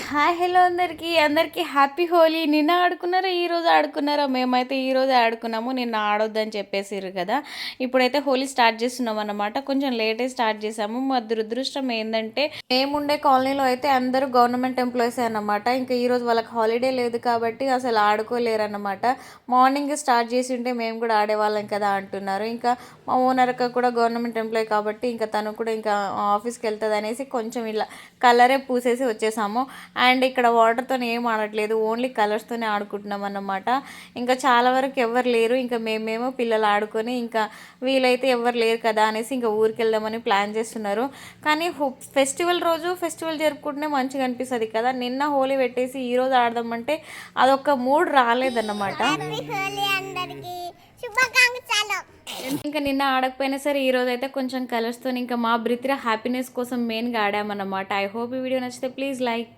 Hi hello అందరికీ happy Holi. నిన్న ఆడుకున్నారా ఈరోజు ఆడుకున్నారా? మేమైతే ఈరోజే ఆడుకున్నాము, నిన్న ఆడొద్దని చెప్పేసిర్రు కదా. ఇప్పుడైతే హోలీ స్టార్ట్ చేస్తున్నాం అన్నమాట. కొంచెం లేటే స్టార్ట్ చేసాము. మా దురదృష్టం ఏంటంటే మేముండే కాలనీలో అయితే అందరూ గవర్నమెంట్ ఎంప్లాయీసే అన్నమాట. ఇంకా ఈరోజు వాళ్ళకి హాలిడే లేదు కాబట్టి అసలు ఆడుకోలేరన్నమాట. మార్నింగ్ స్టార్ట్ చేసి ఉంటే మేము కూడా ఆడేవాళ్ళం కదా అంటున్నారు. ఇంకా మా ఓనర్ అక్క కూడా గవర్నమెంట్ ఎంప్లాయీ కాబట్టి ఇంకా తను కూడా ఇంకా ఆఫీస్కి వెళ్తుంది అనేసి కొంచెం ఇలా కలరే పూసేసి వచ్చేసాము. అండ్ ఇక్కడ వాటర్తో ఏం ఆడట్లేదు, ఓన్లీ కలర్స్తోనే ఆడుకుంటున్నాం అన్నమాట. ఇంకా చాలా వరకు ఎవరు లేరు, ఇంకా మేమేమో పిల్లలు ఆడుకొని ఇంకా వీలైతే ఎవరు లేరు కదా అనేసి ఇంకా ఊరికి వెళ్దామని ప్లాన్ చేస్తున్నారు. కానీ ఫెస్టివల్ రోజు ఫెస్టివల్ జరుపుకుంటేనే మంచిగా అనిపిస్తుంది కదా. నిన్న హోలీ పెట్టేసి ఈరోజు ఆడదామంటే అదొక మూడ్ రాలేదన్నమాట. ఇంకా నిన్న ఆడకపోయినా సరే ఈరోజు అయితే కొంచెం కలర్స్తో ఇంకా మా బ్రిత్ర హ్యాపీనెస్ కోసం మెయిన్గా ఆడామన్నమాట. ఐ హోప్ ఈ వీడియో నచ్చితే ప్లీజ్ లైక్.